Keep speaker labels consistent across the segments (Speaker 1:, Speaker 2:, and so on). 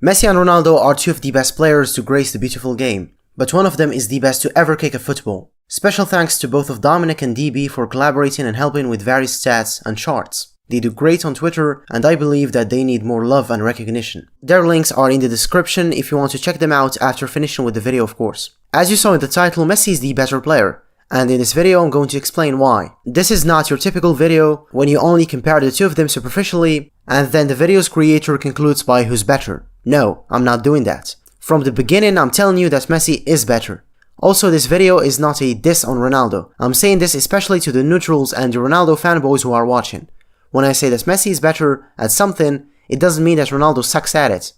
Speaker 1: Messi and Ronaldo are two of the best players to grace the beautiful game, but one of them is the best to ever kick a football. Special thanks to both of Dominic and DB for collaborating and helping with various stats and charts. They do great on Twitter, and I believe that they need more love and recognition. Their links are in the description if you want to check them out after finishing with the video, of course. As you saw in the title, Messi is the better player, and in this video I'm going to explain why. This is not your typical video when you only compare the two of them superficially, and then the video's creator concludes by who's better. No, I'm not doing that. From the beginning I'm telling you that Messi is better. Also, this video is not a diss on Ronaldo. I'm saying this especially to the neutrals and the Ronaldo fanboys who are watching. When I say that Messi is better at something, it doesn't mean that Ronaldo sucks at it.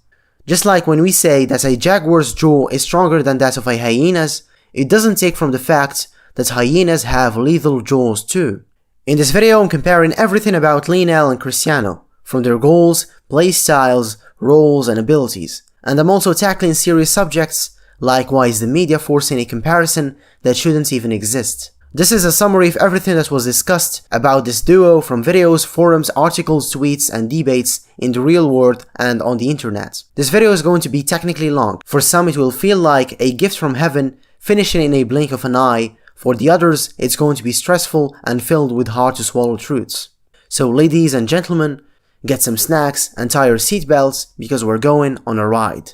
Speaker 1: Just like when we say that a jaguar's jaw is stronger than that of a hyena's, it doesn't take from the fact that hyenas have lethal jaws too. In this video I'm comparing everything about Lionel and Cristiano, from their goals, play styles, roles and abilities. And I'm also tackling serious subjects like why is the media forcing a comparison that shouldn't even exist. This is a summary of everything that was discussed about this duo from videos, forums, articles, tweets and debates in the real world and on the internet. This video is going to be technically long. For some it will feel like a gift from heaven finishing in a blink of an eye. For the others it's going to be stressful and filled with hard to swallow truths. So ladies and gentlemen, get some snacks and tie your seatbelts because we're going on a ride.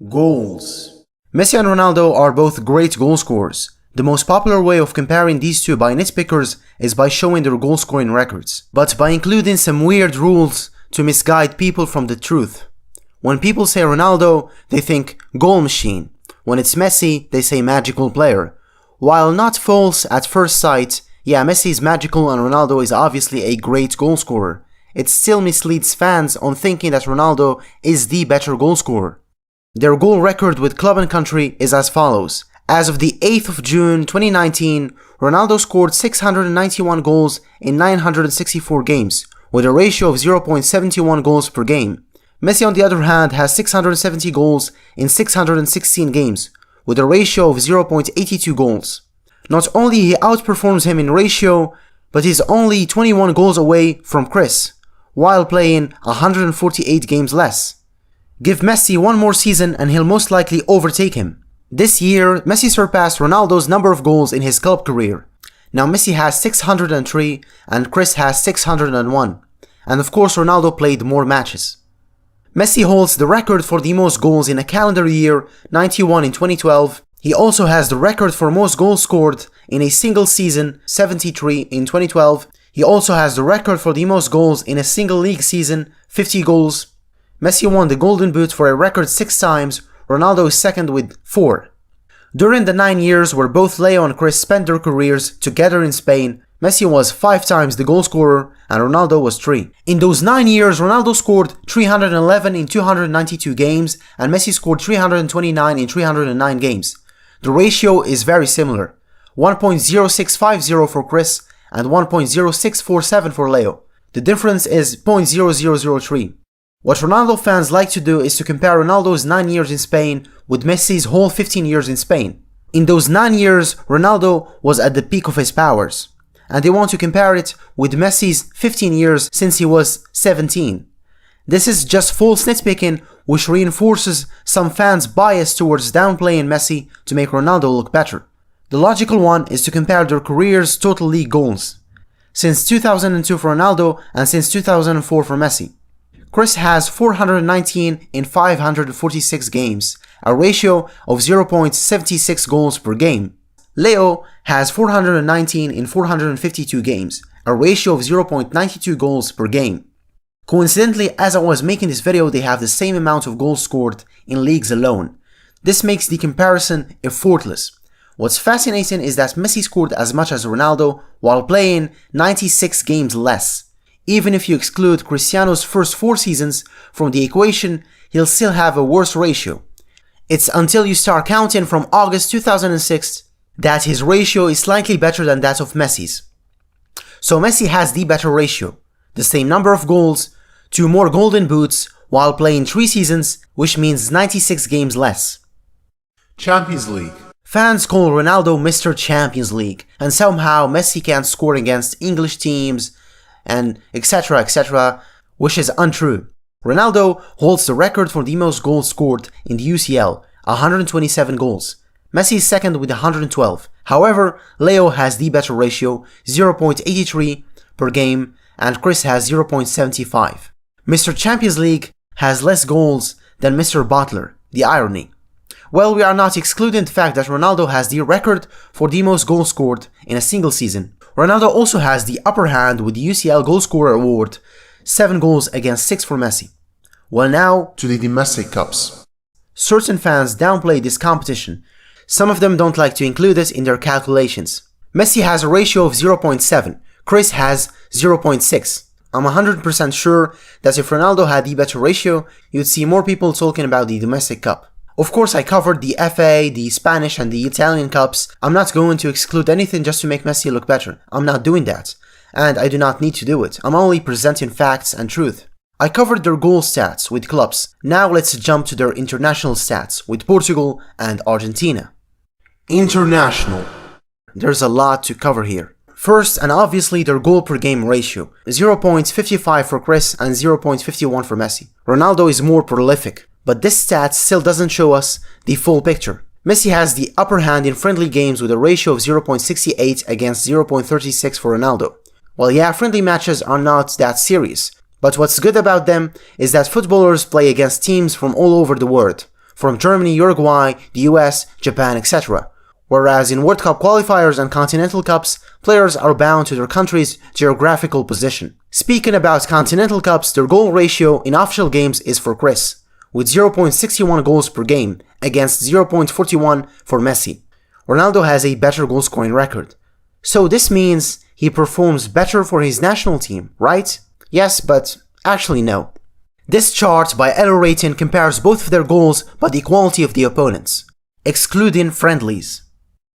Speaker 1: Goals. Messi and Ronaldo are both great goal scorers. The most popular way of comparing these two by nitpickers is by showing their goal scoring records, but by including some weird rules to misguide people from the truth. When people say Ronaldo, they think goal machine. When it's Messi, they say magical player. While not false at first sight, yeah, Messi is magical and Ronaldo is obviously a great goal scorer. It still misleads fans on thinking that Ronaldo is the better goal scorer. Their goal record with club and country is as follows. As of the 8th of June 2019, Ronaldo scored 691 goals in 964 games, with a ratio of 0.71 goals per game. Messi on the other hand has 670 goals in 616 games, with a ratio of 0.82 goals. Not only he outperforms him in ratio, but he's only 21 goals away from Chris, while playing 148 games less. Give Messi one more season and he'll most likely overtake him. This year, Messi surpassed Ronaldo's number of goals in his club career. Now Messi has 603 and Chris has 601. And of course Ronaldo played more matches. Messi holds the record for the most goals in a calendar year, 91 in 2012. He also has the record for most goals scored in a single season, 73 in 2012. He also has the record for the most goals in a single league season, 50 goals. Messi won the Golden Boot for a record 6 times, Ronaldo is second with 4. During the 9 years where both Leo and Chris spent their careers together in Spain, Messi was 5 times the goal scorer and Ronaldo was 3. In those 9 years, Ronaldo scored 311 in 292 games and Messi scored 329 in 309 games. The ratio is very similar, 1.0650 for Chris and 1.0647 for Leo. The difference is 0.0003. What Ronaldo fans like to do is to compare Ronaldo's 9 years in Spain with Messi's whole 15 years in Spain. In those 9 years, Ronaldo was at the peak of his powers, and they want to compare it with Messi's 15 years since he was 17. This is just false nitpicking which reinforces some fans' bias towards downplaying Messi to make Ronaldo look better. The logical one is to compare their careers' total league goals, since 2002 for Ronaldo and since 2004 for Messi. Chris has 419 in 546 games, a ratio of 0.76 goals per game. Leo has 419 in 452 games, a ratio of 0.92 goals per game. Coincidentally, as I was making this video, they have the same amount of goals scored in leagues alone. This makes the comparison effortless. What's fascinating is that Messi scored as much as Ronaldo while playing 96 games less. Even if you exclude Cristiano's first 4 seasons from the equation, he'll still have a worse ratio. It's until you start counting from August 2006 that his ratio is slightly better than that of Messi's. So Messi has the better ratio, the same number of goals, 2 more golden boots while playing 3 seasons, which means 96 games less.
Speaker 2: Champions League.
Speaker 1: Fans call Ronaldo Mr. Champions League, and somehow Messi can't score against English teams, and etc, which is untrue. Ronaldo holds the record for the most goals scored in the UCL, 127 goals. Messi is second with 112. However, Leo has the better ratio, 0.83 per game, and Chris has 0.75. Mr. Champions League has less goals than Mr. Butler. The irony. Well, we are not excluding the fact that Ronaldo has the record for the most goals scored in a single season. Ronaldo also has the upper hand with the UCL Goalscorer Award, 7 goals against 6 for Messi. Well, now
Speaker 2: to the domestic cups.
Speaker 1: Certain fans downplay this competition. Some of them don't like to include it in their calculations. Messi has a ratio of 0.7, Chris has 0.6. I'm 100% sure that if Ronaldo had the better ratio, you'd see more people talking about the domestic cup. Of course, I covered the FA, the Spanish and the Italian cups. I'm not going to exclude anything just to make Messi look better. I'm not doing that. And I do not need to do it. I'm only presenting facts and truth. I covered their goal stats with clubs. Now let's jump to their international stats with Portugal and Argentina.
Speaker 2: International.
Speaker 1: There's a lot to cover here. First, and obviously, their goal per game ratio, 0.55 for Chris and 0.51 for Messi. Ronaldo is more prolific, but this stat still doesn't show us the full picture. Messi has the upper hand in friendly games with a ratio of 0.68 against 0.36 for Ronaldo. Well, yeah, friendly matches are not that serious, but what's good about them is that footballers play against teams from all over the world, from Germany, Uruguay, the US, Japan, etc. Whereas in World Cup qualifiers and Continental Cups, players are bound to their country's geographical position. Speaking about Continental Cups, their goal ratio in official games is for Chris, with 0.61 goals per game against 0.41 for Messi. Ronaldo has a better goal scoring record. So this means he performs better for his national team, right? Yes, but actually no. This chart by Elo Rating compares both of their goals by the quality of the opponents, excluding friendlies.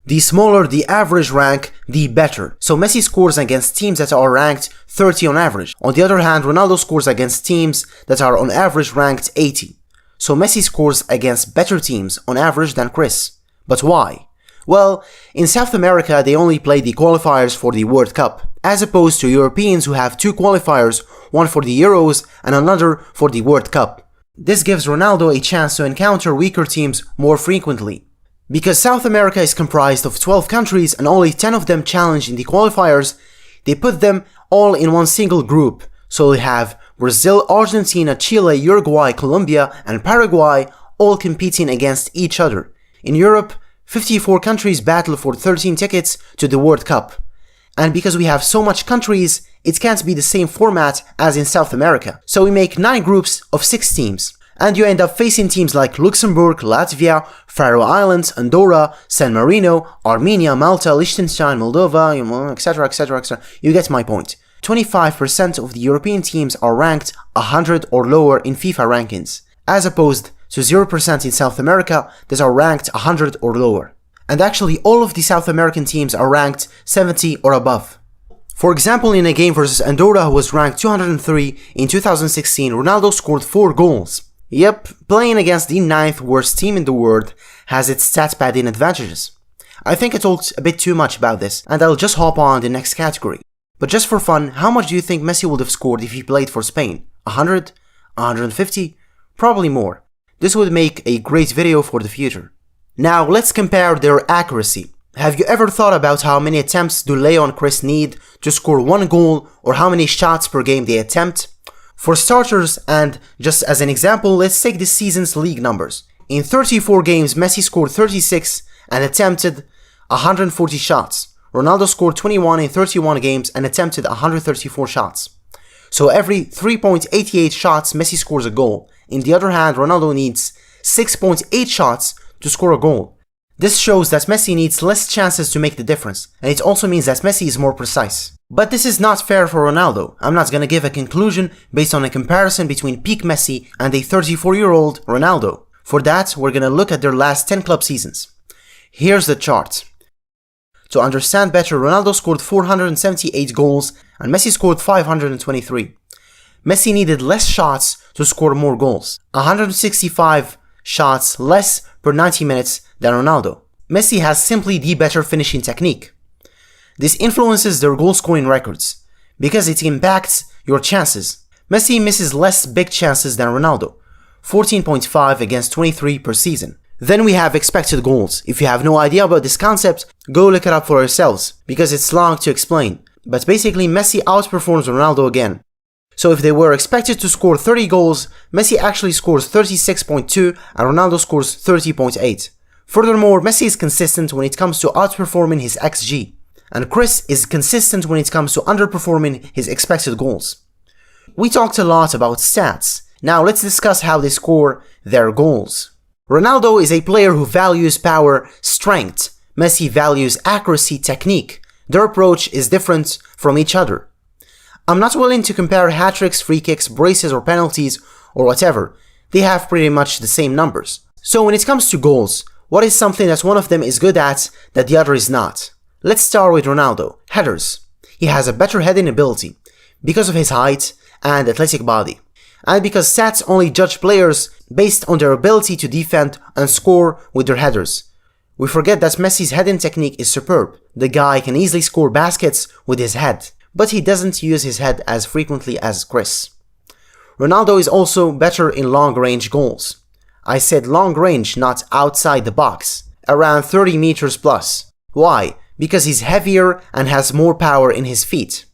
Speaker 1: The smaller the average rank, the better. So Messi scores against teams that are ranked 30 on average. On the other hand, Ronaldo scores against teams that are on average ranked 80. So Messi scores against better teams on average than Chris. But why? Well, in South America they only play the qualifiers for the World Cup, as opposed to Europeans who have 2 qualifiers, one for the Euros and another for the World Cup. This gives Ronaldo a chance to encounter weaker teams more frequently. Because South America is comprised of 12 countries and only 10 of them challenge in the qualifiers, they put them all in one single group. So we have Brazil, Argentina, Chile, Uruguay, Colombia, and Paraguay all competing against each other. In Europe, 54 countries battle for 13 tickets to the World Cup. And because we have so much countries, it can't be the same format as in South America. So we make 9 groups of 6 teams. And you end up facing teams like Luxembourg, Latvia, Faroe Islands, Andorra, San Marino, Armenia, Malta, Liechtenstein, Moldova, etc, etc, etc. You get my point. 25% of the European teams are ranked 100 or lower in FIFA rankings, as opposed to 0% in South America that are ranked 100 or lower. And actually all of the South American teams are ranked 70 or above. For example, in a game versus Andorra, who was ranked 203 in 2016, Ronaldo scored 4 goals. Yep, playing against the 9th worst team in the world has its stat padding advantages. I think I talked a bit too much about this, and I'll just hop on the next category. But just for fun, how much do you think Messi would have scored if he played for Spain? 100? 150? Probably more. This would make a great video for the future. Now let's compare their accuracy. Have you ever thought about how many attempts do Leo and Chris need to score 1 goal, or how many shots per game they attempt? For starters, and just as an example, let's take this season's league numbers. In 34 games, Messi scored 36 and attempted 140 shots. Ronaldo scored 21 in 31 games and attempted 134 shots. So every 3.88 shots, Messi scores a goal. On the other hand, Ronaldo needs 6.8 shots to score a goal. This shows that Messi needs less chances to make the difference, and it also means that Messi is more precise. But this is not fair for Ronaldo. I'm not gonna give a conclusion based on a comparison between peak Messi and a 34-year-old Ronaldo. For that, we're gonna look at their last 10 club seasons. Here's the chart. To understand better, Ronaldo scored 478 goals and Messi scored 523. Messi needed less shots to score more goals. 165 shots less per 90 minutes than Ronaldo. Messi has simply the better finishing technique. This influences their goal scoring records, because it impacts your chances. Messi misses less big chances than Ronaldo, 14.5 against 23 per season. Then we have expected goals. If you have no idea about this concept, go look it up for yourselves, because it's long to explain. But basically, Messi outperforms Ronaldo again. So if they were expected to score 30 goals, Messi actually scores 36.2 and Ronaldo scores 30.8. Furthermore, Messi is consistent when it comes to outperforming his XG, and Chris is consistent when it comes to underperforming his expected goals. We talked a lot about stats. Now let's discuss how they score their goals. Ronaldo is a player who values power, strength. Messi values accuracy, technique. Their approach is different from each other. I'm not willing to compare hat-tricks, free kicks, braces or penalties or whatever. They have pretty much the same numbers. So when it comes to goals, what is something that one of them is good at that the other is not? Let's start with Ronaldo. Headers. He has a better heading ability because of his height and athletic body, and because stats only judge players based on their ability to defend and score with their headers. We forget that Messi's heading technique is superb. The guy can easily score baskets with his head, but he doesn't use his head as frequently as Chris. Ronaldo is also better in long-range goals. I said long-range, not outside the box, around 30 meters plus. Why? Because he's heavier and has more power in his feet.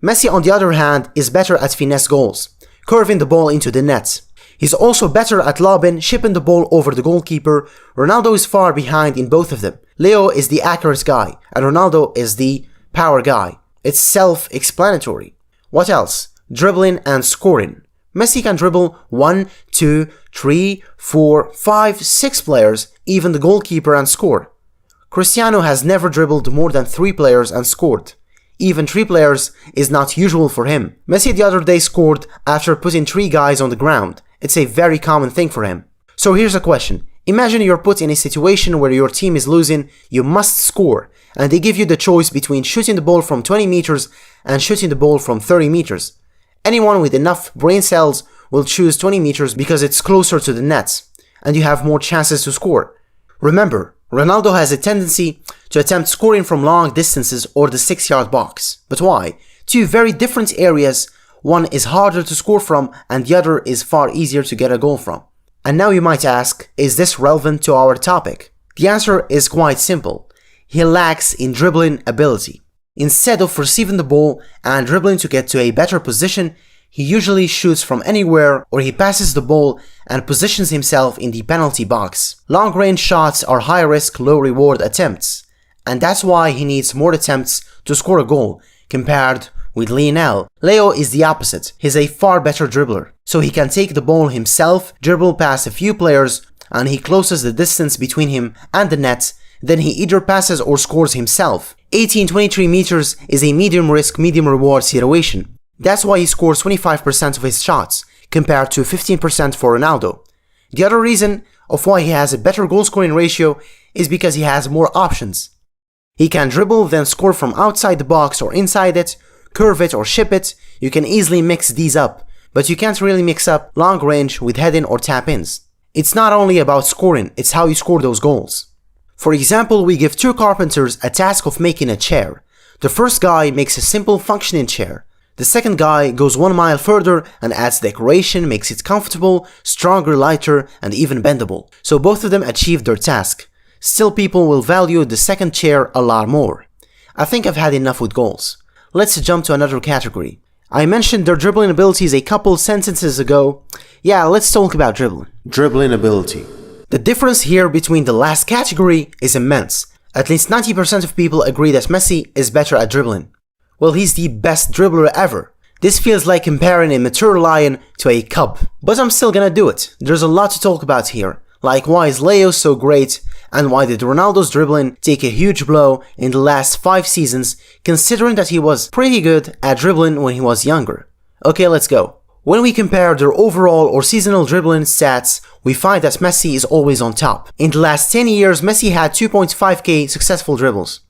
Speaker 1: Messi, on the other hand, is better at finesse goals, curving the ball into the net. He's also better at lobbing, shipping the ball over the goalkeeper. Ronaldo is far behind in both of them. Leo is the accurate guy, and Ronaldo is the power guy. It's self-explanatory. What else? Dribbling and scoring. Messi can dribble 1, 2, 3, 4, 5, 6 players, even the goalkeeper, and score. Cristiano has never dribbled more than 3 players and scored. Even 3 players is not usual for him. Messi the other day scored after putting 3 guys on the ground. It's a very common thing for him. So here's a question. Imagine you're put in a situation where your team is losing, you must score, and they give you the choice between shooting the ball from 20 meters and shooting the ball from 30 meters. Anyone with enough brain cells will choose 20 meters because it's closer to the net, and you have more chances to score. Remember, Ronaldo has a tendency to attempt scoring from long distances or the 6-yard box. But why? 2 very different areas. One is harder to score from and the other is far easier to get a goal from. And now you might ask, is this relevant to our topic? The answer is quite simple. He lacks in dribbling ability. Instead of receiving the ball and dribbling to get to a better position, he usually shoots from anywhere, or he passes the ball and positions himself in the penalty box. Long-range shots are high-risk, low-reward attempts, and that's why he needs more attempts to score a goal compared with Lionel. Leo is the opposite. He's a far better dribbler, so he can take the ball himself, dribble past a few players, and he closes the distance between him and the net. Then he either passes or scores himself. 18-23 meters is a medium risk, medium reward situation. That's why he scores 25% of his shots, compared to 15% for Ronaldo. The other reason of why he has a better goal scoring ratio is because he has more options. He can dribble, then score from outside the box or inside it, curve it or ship it. You can easily mix these up, but you can't really mix up long range with head-in or tap-ins. It's not only about scoring, it's how you score those goals. For example, we give 2 carpenters a task of making a chair. The first guy makes a simple functioning chair. The second guy goes 1 mile further and adds decoration, makes it comfortable, stronger, lighter, and even bendable. So both of them achieved their task. Still, people will value the second chair a lot more. I think I've had enough with goals. Let's jump to another category. I mentioned their dribbling abilities a couple sentences ago. Yeah, let's talk about dribbling.
Speaker 2: Dribbling ability.
Speaker 1: The difference here between the last category is immense. At least 90% of people agree that Messi is better at dribbling. Well, he's the best dribbler ever. This feels like comparing a mature lion to a cub. But I'm still gonna do it. There's a lot to talk about here. Like, why is Leo so great? And why did Ronaldo's dribbling take a huge blow in the last 5 seasons, considering that he was pretty good at dribbling when he was younger? Okay, let's go. When we compare their overall or seasonal dribbling stats, we find that Messi is always on top. In the last 10 years, Messi had 2.5k successful dribbles,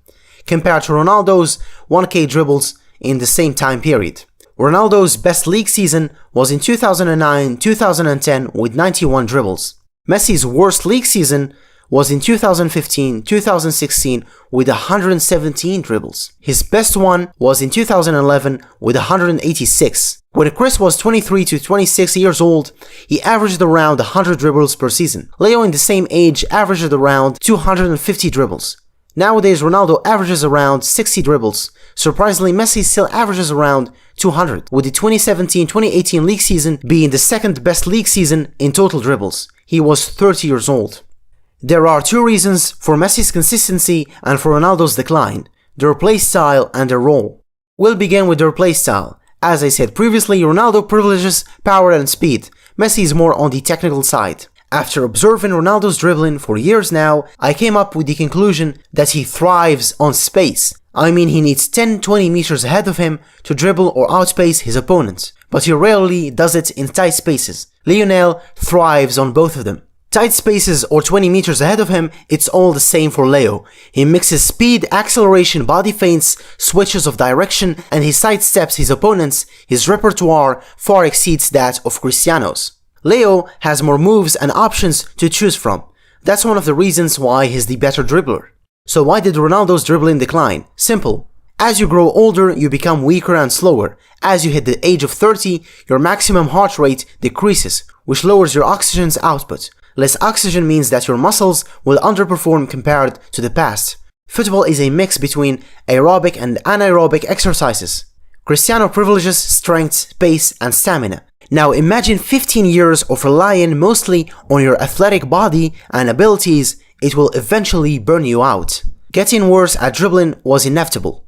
Speaker 1: compared to Ronaldo's 1k dribbles in the same time period. Ronaldo's best league season was in 2009-2010 with 91 dribbles. Messi's worst league season was in 2015-2016 with 117 dribbles. His best one was in 2011 with 186. When Chris was 23 to 26 years old, he averaged around 100 dribbles per season. Leo in the same age averaged around 250 dribbles. Nowadays, Ronaldo averages around 60 dribbles. Surprisingly, Messi still averages around 200, with the 2017-2018 league season being the second best league season in total dribbles. He was 30 years old. There are two reasons for Messi's consistency and for Ronaldo's decline: their play style and their role. We'll begin with their play style. As I said previously, Ronaldo privileges power and speed. Messi is more on the technical side. After observing Ronaldo's dribbling for years now, I came up with the conclusion that he thrives on space. I mean, he needs 10-20 meters ahead of him to dribble or outspace his opponents, but he rarely does it in tight spaces. Lionel thrives on both of them. Tight spaces or 20 meters ahead of him, it's all the same for Leo. He mixes speed, acceleration, body feints, switches of direction, and he sidesteps his opponents. His repertoire far exceeds that of Cristiano's. Leo has more moves and options to choose from. That's one of the reasons why he's the better dribbler. So why did Ronaldo's dribbling decline? Simple. As you grow older, you become weaker and slower. As you hit the age of 30, your maximum heart rate decreases, which lowers your oxygen's output. Less oxygen means that your muscles will underperform compared to the past. Football is a mix between aerobic and anaerobic exercises. Cristiano privileges strength, pace, and stamina. Now imagine 15 years of relying mostly on your athletic body and abilities. It will eventually burn you out. Getting worse at dribbling was inevitable.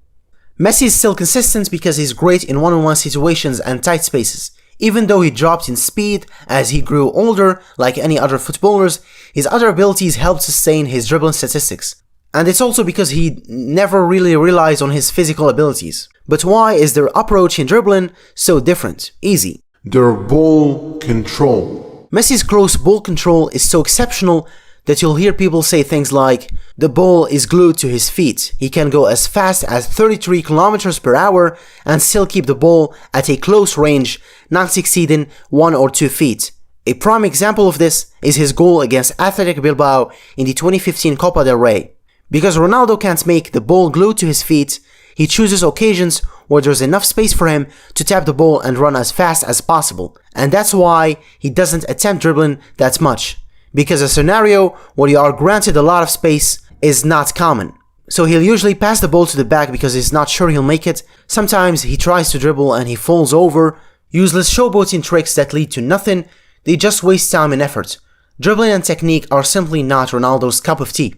Speaker 1: Messi is still consistent because he's great in one-on-one situations and tight spaces. Even though he dropped in speed as he grew older, like any other footballers, his other abilities helped sustain his dribbling statistics. And it's also because he never really relies on his physical abilities. But why is their approach in dribbling so different? Easy.
Speaker 2: Their ball control.
Speaker 1: Messi's close ball control is so exceptional that you'll hear people say things like, the ball is glued to his feet. He can go as fast as 33 kilometers per hour and still keep the ball at a close range, not exceeding 1 or 2 feet. A prime example of this is his goal against Athletic Bilbao in the 2015 Copa del Rey. Because Ronaldo can't make the ball glued to his feet, he chooses occasions where there's enough space for him to tap the ball and run as fast as possible. And that's why he doesn't attempt dribbling that much. Because a scenario where you are granted a lot of space is not common. So he'll usually pass the ball to the back because he's not sure he'll make it. Sometimes he tries to dribble and he falls over. Useless showboating tricks that lead to nothing. They just waste time and effort. Dribbling and technique are simply not Ronaldo's cup of tea.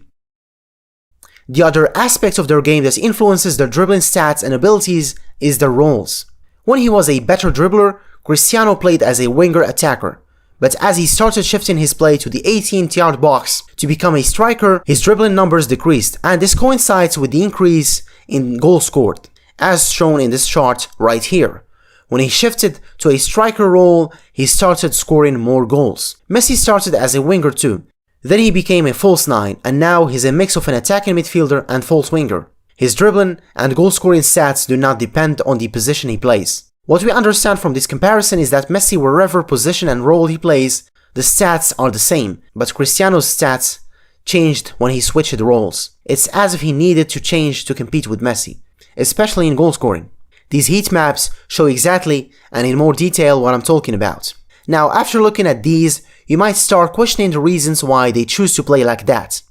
Speaker 1: The other aspect of their game that influences their dribbling stats and abilities is their roles. When he was a better dribbler, Cristiano played as a winger attacker. But as he started shifting his play to the 18th-yard box to become a striker, his dribbling numbers decreased, and this coincides with the increase in goals scored, as shown in this chart right here. When he shifted to a striker role, he started scoring more goals. Messi started as a winger too. Then he became a false 9, and now he's a mix of an attacking midfielder and false winger. His dribbling and goal-scoring stats do not depend on the position he plays. What we understand from this comparison is that Messi, wherever position and role he plays, the stats are the same, but Cristiano's stats changed when he switched roles. It's as if he needed to change to compete with Messi, especially in goal-scoring. These heat maps show exactly and in more detail what I'm talking about. Now, after looking at these, you might start questioning the reasons why they choose to play like that.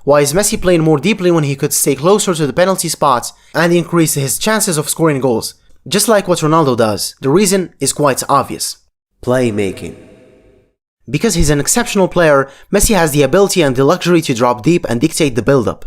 Speaker 1: Why is Messi playing more deeply when he could stay closer to the penalty spot and increase his chances of scoring goals? Just like what Ronaldo does, the reason is quite obvious. Playmaking. Because he's an exceptional player, Messi has the ability and the luxury to drop deep and dictate the build-up,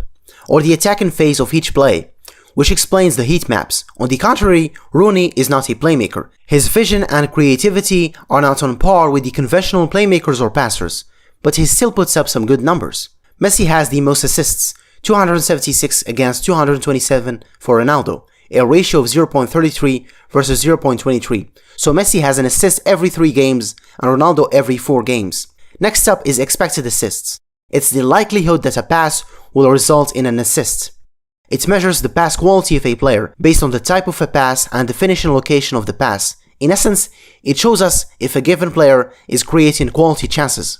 Speaker 1: or the attacking phase of each play, which explains the heat maps. On the contrary, Rooney is not a playmaker. His vision and creativity are not on par with the conventional playmakers or passers, but he still puts up some good numbers. Messi has the most assists, 276 against 227 for Ronaldo, a ratio of 0.33 versus 0.23. So Messi has an assist every 3 games and Ronaldo every 4 games. Next up is expected assists. It's the likelihood that a pass will result in an assist. It measures the pass quality of a player based on the type of a pass and the finishing location of the pass. In essence, it shows us if a given player is creating quality chances.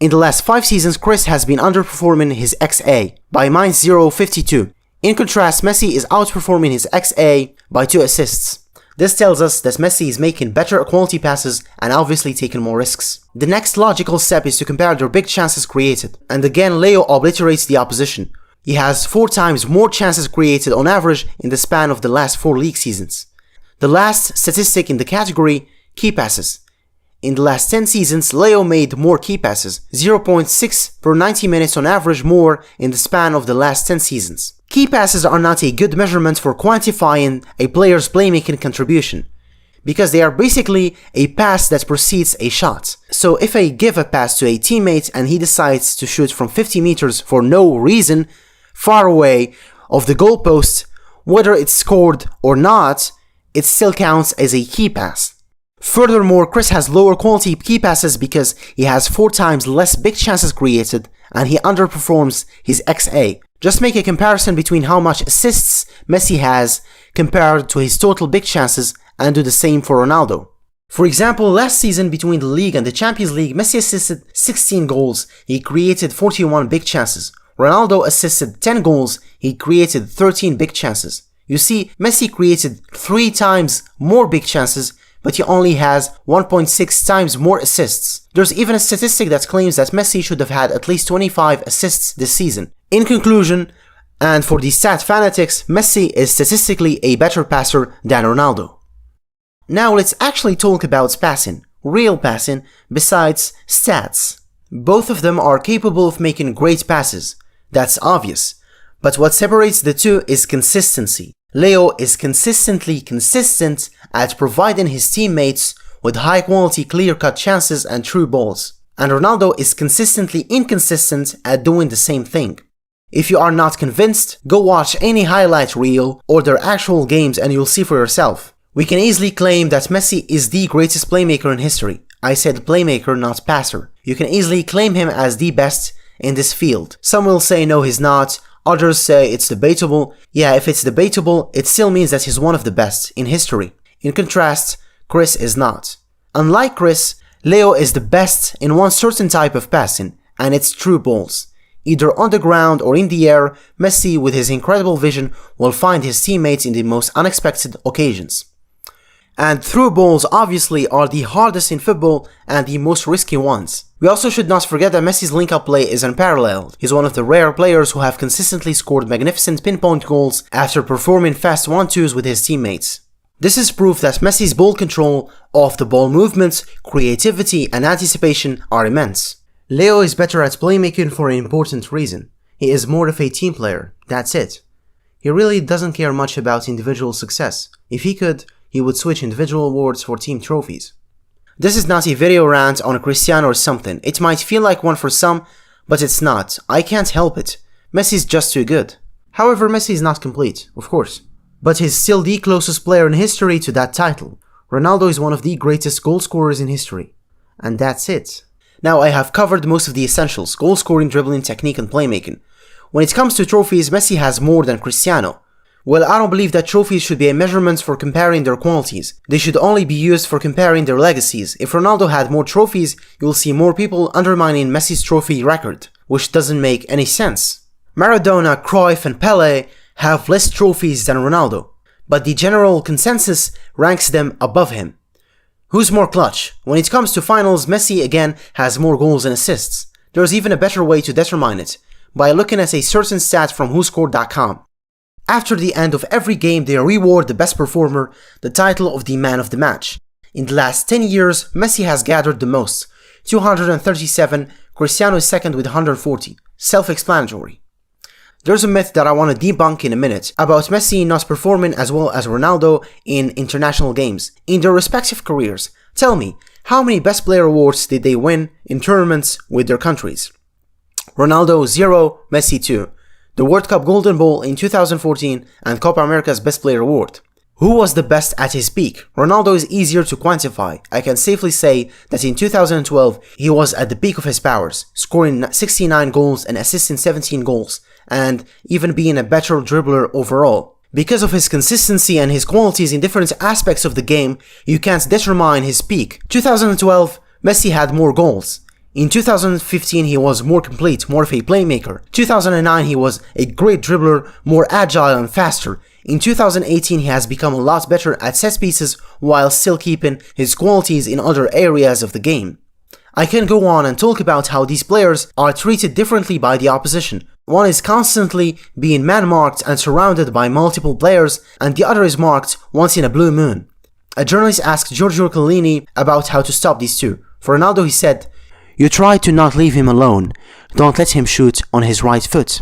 Speaker 1: In the last 5 seasons, Chris has been underperforming his XA by -0.52. In contrast, Messi is outperforming his XA by 2 assists. This tells us that Messi is making better quality passes and obviously taking more risks. The next logical step is to compare their big chances created, and again Leo obliterates the opposition. He has 4 times more chances created on average in the span of the last 4 league seasons. The last statistic in the category, key passes. In the last 10 seasons, Leo made more key passes, 0.6 per 90 minutes on average more in the span of the last 10 seasons. Key passes are not a good measurement for quantifying a player's playmaking contribution, because they are basically a pass that precedes a shot. So if I give a pass to a teammate and he decides to shoot from 50 meters for no reason, far away of the goalpost, whether it's scored or not, it still counts as a key pass. Furthermore, Chris has lower quality key passes because he has 4 times less big chances created and he underperforms his XA. Just make a comparison between how much assists Messi has compared to his total big chances and do the same for Ronaldo. For example, last season between the league and the Champions League, Messi assisted 16 goals, he created 41 big chances. Ronaldo assisted 10 goals, he created 13 big chances. You see, Messi created 3 times more big chances, but he only has 1.6 times more assists. There's even a statistic that claims that Messi should have had at least 25 assists this season. In conclusion, and for the stat fanatics, Messi is statistically a better passer than Ronaldo. Now let's actually talk about passing, real passing, besides stats. Both of them are capable of making great passes, that's obvious. But what separates the two is consistency. Leo is consistently consistent at providing his teammates with high quality clear-cut chances and true balls. And Ronaldo is consistently inconsistent at doing the same thing. If you are not convinced, go watch any highlight reel or their actual games and you'll see for yourself. We can easily claim that Messi is the greatest playmaker in history. I said playmaker, not passer. You can easily claim him as the best in this field. Some will say no, he's not. Others say it's debatable. Yeah, if it's debatable, it still means that he's one of the best in history. In contrast, Chris is not. Unlike Chris, Leo is the best in one certain type of passing, and it's true balls. Either on the ground or in the air, Messi with his incredible vision will find his teammates in the most unexpected occasions. And through balls obviously are the hardest in football and the most risky ones. We also should not forget that Messi's link-up play is unparalleled. He's one of the rare players who have consistently scored magnificent pinpoint goals after performing fast 1-2s with his teammates. This is proof that Messi's ball control, off-the-ball movements, creativity and anticipation are immense. Leo is better at playmaking for an important reason. He is more of a team player, that's it. He really doesn't care much about individual success. If he could, he would switch individual awards for team trophies. This is not a video rant on Cristiano or something. It might feel like one for some, but it's not. I can't help it. Messi's just too good. However, Messi is not complete, of course. But he's still the closest player in history to that title. Ronaldo is one of the greatest goal scorers in history. And that's it. Now I have covered most of the essentials: goal scoring, dribbling, technique and playmaking. When it comes to trophies, Messi has more than Cristiano. Well, I don't believe that trophies should be a measurement for comparing their qualities. They should only be used for comparing their legacies. If Ronaldo had more trophies, you will see more people undermining Messi's trophy record, which doesn't make any sense. Maradona, Cruyff and Pelé have less trophies than Ronaldo, but the general consensus ranks them above him. Who's more clutch? When it comes to finals, Messi again has more goals and assists. There's even a better way to determine it, by looking at a certain stat from WhoScored.com. After the end of every game, they reward the best performer the title of the man of the match. In the last 10 years, Messi has gathered the most, 237, Cristiano is second with 140. Self-explanatory. There's a myth that I want to debunk in a minute about Messi not performing as well as Ronaldo in international games in their respective careers. Tell me, how many best player awards did they win in tournaments with their countries? Ronaldo 0, Messi 2. The World Cup Golden Ball in 2014 and Copa America's Best Player Award. Who was the best at his peak? Ronaldo is easier to quantify. I can safely say that in 2012 he was at the peak of his powers, scoring 69 goals and assisting 17 goals, and even being a better dribbler overall. Because of his consistency and his qualities in different aspects of the game, you can't determine his peak. 2012, Messi had more goals. In 2015 he was more complete, more of a playmaker. 2009 he was a great dribbler, more agile and faster. In 2018 he has become a lot better at set pieces while still keeping his qualities in other areas of the game. I can go on and talk about how these players are treated differently by the opposition. One is constantly being man-marked and surrounded by multiple players, and the other is marked once in a blue moon. A journalist asked Giorgio Chiellini about how to stop these two. For Ronaldo he said, "You try to not leave him alone, don't let him shoot on his right foot."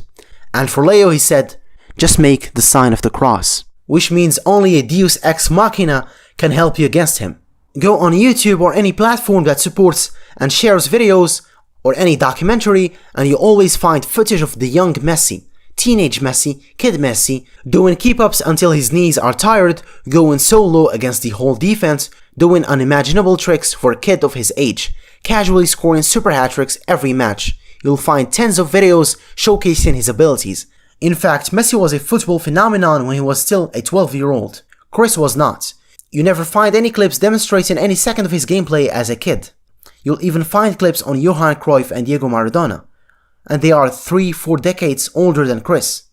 Speaker 1: And for Leo he said, "Just make the sign of the cross," which means only a deus ex machina can help you against him. Go on YouTube or any platform that supports and shares videos or any documentary and you always find footage of the young Messi, teenage Messi, kid Messi, doing keep-ups until his knees are tired, going solo against the whole defense, doing unimaginable tricks for a kid of his age, casually scoring super hat-tricks every match. You'll find tens of videos showcasing his abilities. In fact, Messi was a football phenomenon when he was still a 12-year-old. Chris was not. You never find any clips demonstrating any second of his gameplay as a kid. You'll even find clips on Johan Cruyff and Diego Maradona. And they are 3-4 decades older than Chris.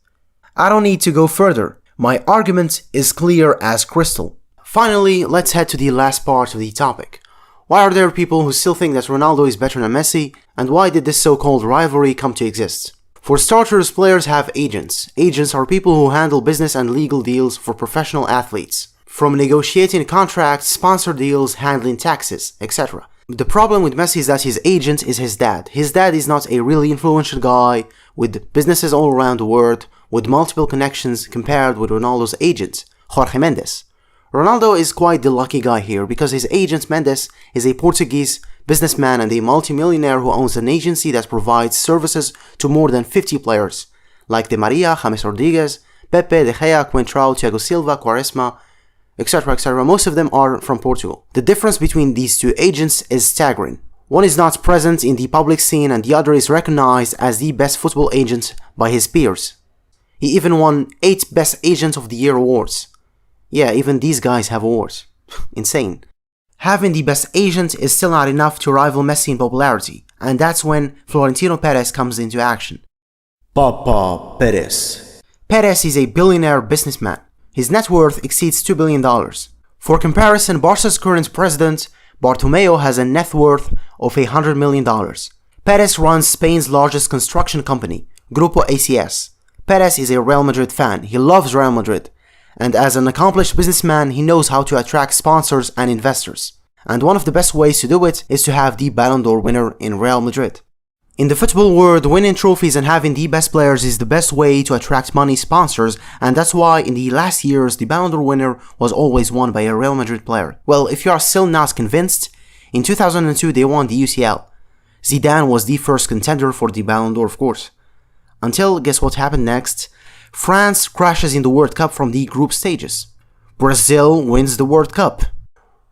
Speaker 1: I don't need to go further. My argument is clear as crystal. Finally, let's head to the last part of the topic. Why are there people who still think that Ronaldo is better than Messi, and why did this so-called rivalry come to exist? For starters, players have agents. Agents are people who handle business and legal deals for professional athletes. From negotiating contracts, sponsor deals, handling taxes, etc. The problem with Messi is that his agent is his dad. His dad is not a really influential guy with businesses all around the world, with multiple connections compared with Ronaldo's agent, Jorge Mendes. Ronaldo is quite the lucky guy here because his agent Mendes is a Portuguese businessman and a multimillionaire who owns an agency that provides services to more than 50 players, like Di Maria, James Rodriguez, Pepe, De Gea, Coentrão, Thiago Silva, Quaresma, etc, etc. Most of them are from Portugal. The difference between these two agents is staggering. One is not present in the public scene and the other is recognized as the best football agent by his peers. He even won 8 Best Agent of the Year awards. Yeah, even these guys have awards. Insane. Having the best agent is still not enough to rival Messi in popularity, and that's when Florentino Perez comes into action.
Speaker 2: Papa Perez.
Speaker 1: Perez is a billionaire businessman. His net worth exceeds $2 billion. For comparison, Barca's current president, Bartomeu, has a net worth of $100 million. Perez runs Spain's largest construction company, Grupo ACS. Perez is a Real Madrid fan. He loves Real Madrid. And as an accomplished businessman, he knows how to attract sponsors and investors. And one of the best ways to do it is to have the Ballon d'Or winner in Real Madrid. In the football world, winning trophies and having the best players is the best way to attract money sponsors, and that's why in the last years the Ballon d'Or winner was always won by a Real Madrid player. Well, if you are still not convinced, in 2002 they won the UCL. Zidane was the first contender for the Ballon d'Or, of course. Until, guess what happened next? France crashes in the World Cup from the group stages. Brazil wins the World Cup.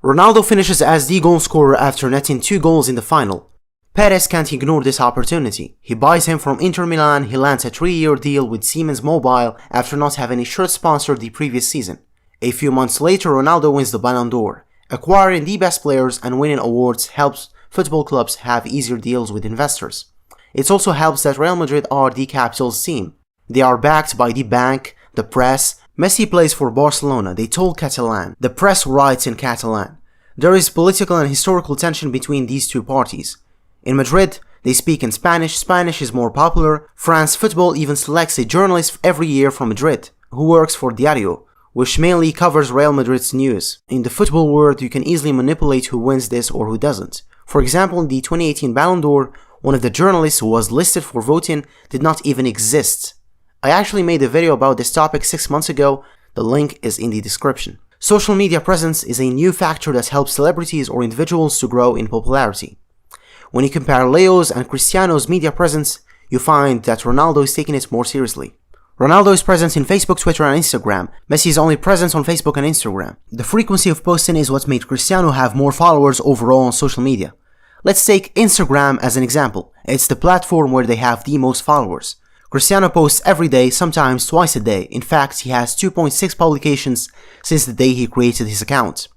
Speaker 1: Ronaldo finishes as the goal scorer after netting 2 goals in the final. Perez can't ignore this opportunity. He buys him from Inter Milan. He lands a 3-year deal with Siemens Mobile after not having a shirt sponsor the previous season. A few months later, Ronaldo wins the Ballon d'Or. Acquiring the best players and winning awards helps football clubs have easier deals with investors. It also helps that Real Madrid are the capital's team. They are backed by the bank, the press. Messi plays for Barcelona. They talk Catalan. The press writes in Catalan. There is political and historical tension between these two parties. In Madrid, they speak in Spanish. Spanish is more popular. France Football even selects a journalist every year from Madrid, who works for Diario, which mainly covers Real Madrid's news. In the football world, you can easily manipulate who wins this or who doesn't. For example, in the 2018 Ballon d'Or, one of the journalists who was listed for voting did not even exist. I actually made a video about this topic 6 months ago. The link is in the description. Social media presence is a new factor that helps celebrities or individuals to grow in popularity. When you compare Leo's and Cristiano's media presence, you find that Ronaldo is taking it more seriously. Ronaldo is present in Facebook, Twitter, and Instagram. Messi is only present on Facebook and Instagram. The frequency of posting is what made Cristiano have more followers overall on social media. Let's take Instagram as an example. It's the platform where they have the most followers. Cristiano posts every day, sometimes twice a day. In fact, he has 2.6 publications since the day he created his account.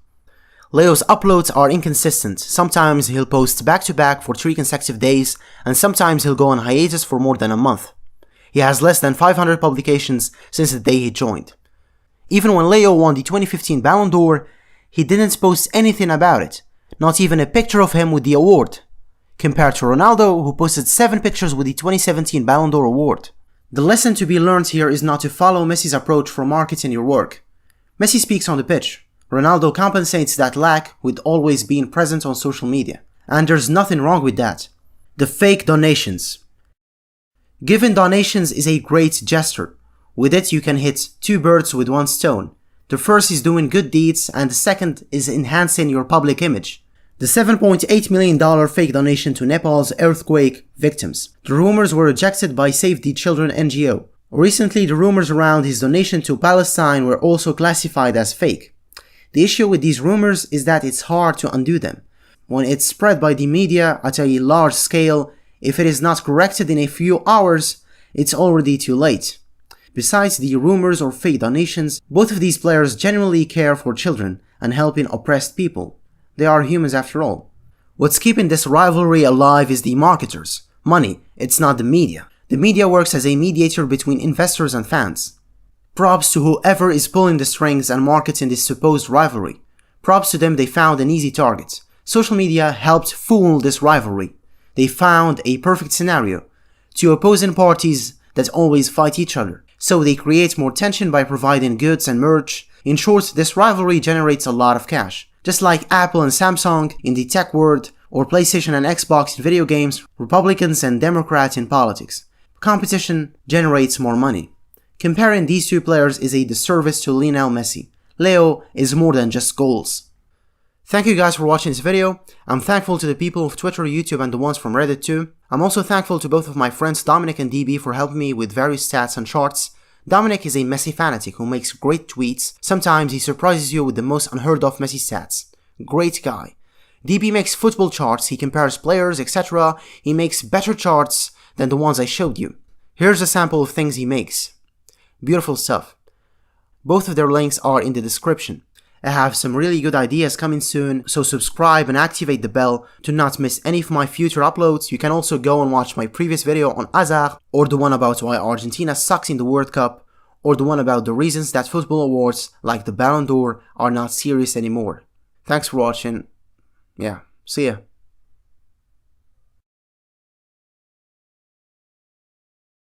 Speaker 1: Leo's uploads are inconsistent. Sometimes he'll post back-to-back for 3 consecutive days, and sometimes he'll go on hiatus for more than a month. He has less than 500 publications since the day he joined. Even when Leo won the 2015 Ballon d'Or, he didn't post anything about it, not even a picture of him with the award, compared to Ronaldo, who posted 7 pictures with the 2017 Ballon d'Or award. The lesson to be learned here is not to follow Messi's approach for marketing your work. Messi speaks on the pitch. Ronaldo compensates that lack with always being present on social media. And there's nothing wrong with that. The fake donations. Giving donations is a great gesture. With it you can hit 2 birds with 1 stone. The first is doing good deeds and the second is enhancing your public image. The $7.8 million fake donation to Nepal's earthquake victims. The rumors were rejected by Save the Children NGO. Recently, the rumors around his donation to Palestine were also classified as fake. The issue with these rumors is that it's hard to undo them. When it's spread by the media at a large scale, if it is not corrected in a few hours, it's already too late. Besides the rumors or fake donations, both of these players genuinely care for children and helping oppressed people. They are humans after all. What's keeping this rivalry alive is the marketers. Money, it's not the media. The media works as a mediator between investors and fans. Props to whoever is pulling the strings and marketing this supposed rivalry. Props to them, they found an easy target. Social media helped fool this rivalry. They found a perfect scenario. 2 opposing parties that always fight each other. So they create more tension by providing goods and merch. In short, this rivalry generates a lot of cash. Just like Apple and Samsung in the tech world, or PlayStation and Xbox in video games, Republicans and Democrats in politics. Competition generates more money. Comparing these 2 players is a disservice to Lionel Messi. Leo is more than just goals. Thank you guys for watching this video. I'm thankful to the people of Twitter, YouTube and the ones from Reddit too. I'm also thankful to both of my friends Dominic and DB for helping me with various stats and charts. Dominic is a Messi fanatic who makes great tweets. Sometimes he surprises you with the most unheard of Messi stats. Great guy. DB makes football charts, he compares players, etc. He makes better charts than the ones I showed you. Here's a sample of things he makes. Beautiful stuff. Both of their links are in the description. I have some really good ideas coming soon, so subscribe and activate the bell to not miss any of my future uploads. You can also go and watch my previous video on Hazard, or the one about why Argentina sucks in the World Cup, or the one about the reasons that football awards like the Ballon d'Or are not serious anymore. Thanks for watching. Yeah, see ya.